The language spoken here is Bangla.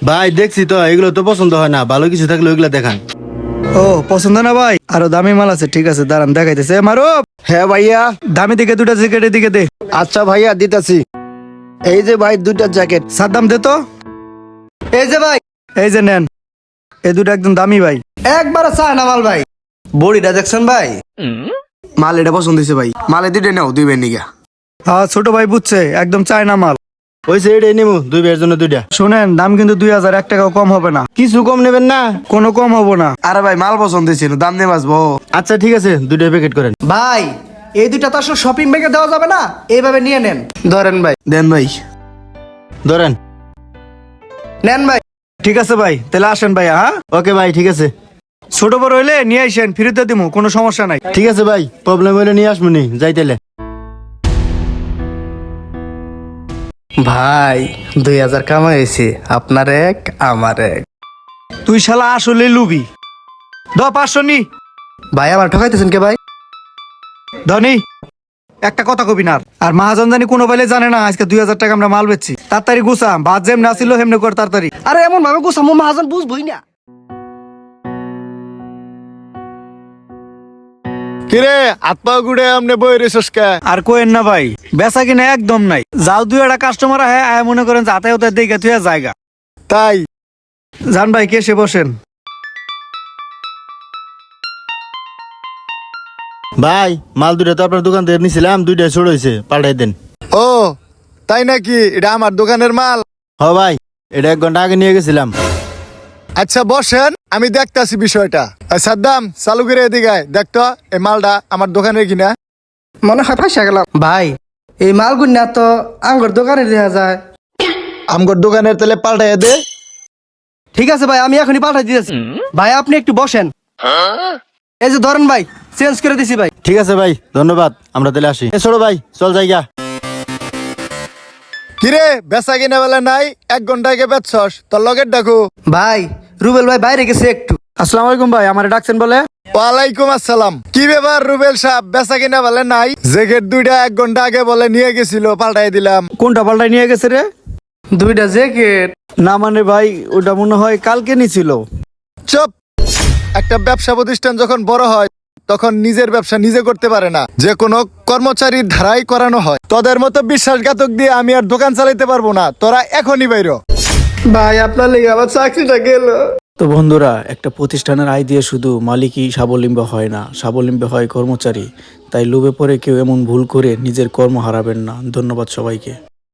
ভাই দেখছি তো, এগুলো তো পছন্দ হয় না, ভালো কিছু থাকলে ওইগুলো দেখান। ও পছন্দ না ভাই, আরো দামি মাল আছে, ঠিক আছে দাঁড়ান দেখাইতেছে। মারো হ্যাঁ ভাইয়া। দামি দিকে দুটা জ্যাকেটের দিকে দে। আচ্ছা ভাইয়া দিতাছি। এই যে ভাই দুইটা জ্যাকেট। সাদ্দাম দে তো। এই যে ভাই, এই যে নেন, এই দুটো একদম দামি ভাই। একবারে চা না মাল ভাই। বড়িটা দেখছেন ভাই? মাল এটা পছন্দ হয়েছে ভাই, মালে দুইটা নাও, দুই বেন নিগা। হ্যাঁ ছোট ভাই বুঝছে, একদম চায়না মাল। ওইসে এটাই নিবো, 2 ভাইয়ের জন্য 2টা। শুনেন দাম কিন্তু 2000, 1 টাকাও কম হবে না, কিছু কম নেবেন না? কোনো কম হবো না। আরে ভাই মাল পছন্দ হয়েছে, দাম দিয়ে বাঁচবো। আচ্ছা ঠিক আছে, 2টা প্যাকেট করেন। ভাই এই দুইটা তো আসলে শপিং ব্যাগে দেওয়া যাবে না, এইভাবে নিয়ে নেন। ধরেন ভাই, দেন ভাই। ধরেন। নেন ভাই। ঠিক আছে ভাই, তাহলে আসেন ভাই। হ্যাঁ ওকে ভাই, ঠিক আছে। ছোট বড় হইলে নিয়ে আসেন, ফ্রিতে দিমু, কোনো সমস্যা নাই। ঠিক আছে ভাই, প্রবলেম হইলে নিয়ে আসবো নি, যাইতেলে। ভাই 2000 কামাইছি, আপনার এক আমার এক। তুই শালা আসলে লুবি। 500 নি ভাই আমার ঠকাইতেছেন কে ভাই? ধনী একটা কথা কবি না। আর মহাজন জানি কোনো বাইলে জানে না আজকে 2000 টাকা আমরা মাল বেচছি। তাড়াতাড়ি গুছা, ভাত যেম না ছিল হেমনে কর তাড়াতাড়ি। আরে এমন ভাবে গোসামু মহাজন বুঝবই না। কিরে আত্মা গুড়ে আমনে বই রেছস কে? আর কোয়েন না ভাই, বেচা কিনা একদম নাই। যাও 2 কাস্টমার হ্যাঁ আয় মনে করেন যাতে ওদের দেখে তুই জায়গা। তাই জান ভাই কে সে বসেন। ভাই মাল 2টা তো আপনার দোকান থেকে নিছিলাম, 2টা ছোট হয়েছে, পাল্টাই দেন। ও তাই নাকি? এটা আমার দোকানের মাল। হ ভাই, এটা 1 ঘন্টা আগে নিয়ে গেছিলাম। আচ্ছা বসেন, আমি দেখতাছি বিষয়টা। সাদ্দাম চালু করে এদিকে আয়, দেখতো এই মালটা আমার দোকানের কিনা। মনে হয় ফাঁসা গেলাম ভাই। এই মালগুলো না তো আঙ্গুর দোকানে দেওয়া যায়। আমগর দোকানের তেলে পাল্টাইয়া দে। ঠিক আছে ভাই, আমি এখনই পাঠাই দিয়েছি। ভাই আপনি একটু বসেন। এই যে ধরেন ভাই, চেঞ্জ করে দিছি ভাই। ঠিক আছে ভাই, ধন্যবাদ, আমরা তাহলে আসি। ছোট ভাই চল জায়গা। কিরে বেচা কিনা বেলা নাই, 1 ঘন্টা আগে বেচছস, তোর লগের ডাকু। ভাই রুবেল ভাই বাইরে গেছে একটু। আসসালামু আলাইকুম ভাই, আমারে ডাকছেন বলে? ওয়ালাইকুম আসসালাম। কি ব্যাপার রুবেল সাহেব, বেচা কিনা বেলা নাই? জ্যাকেট দুইটা 1 ঘন্টা আগে বলে নিয়ে গেছিল, পাল্টাই দিলাম। কোনটা পাল্টাই নিয়ে গেছে রে? 2টা জ্যাকেট। না মানে ভাই ওটা মনে হয় কালকে নিছিল। চুপ। একটা ব্যবসা প্রতিষ্ঠান যখন বড় হয় তখন নিজের ব্যবসা নিজে করতে পারে না, যে কোনো কর্মচারীর ধারাই করানো হয়। তোদের মতো বিশ্বাসঘাতক দিয়ে আমি আর দোকান চালাইতে পারবো না, তোরা এখনই বাইরো। ভাই আপনার লেগে আমার চাকরিটা গেল। তো বন্ধুরা, একটা প্রতিষ্ঠানের আয় দিয়ে শুধু মালিকই স্বাবলম্বী হয় না, স্বাবলম্বী হয় কর্মচারী। তাই লোভে পড়ে কেউ এমন ভুল করে নিজের কর্ম হারাবেন না। ধন্যবাদ সবাইকে।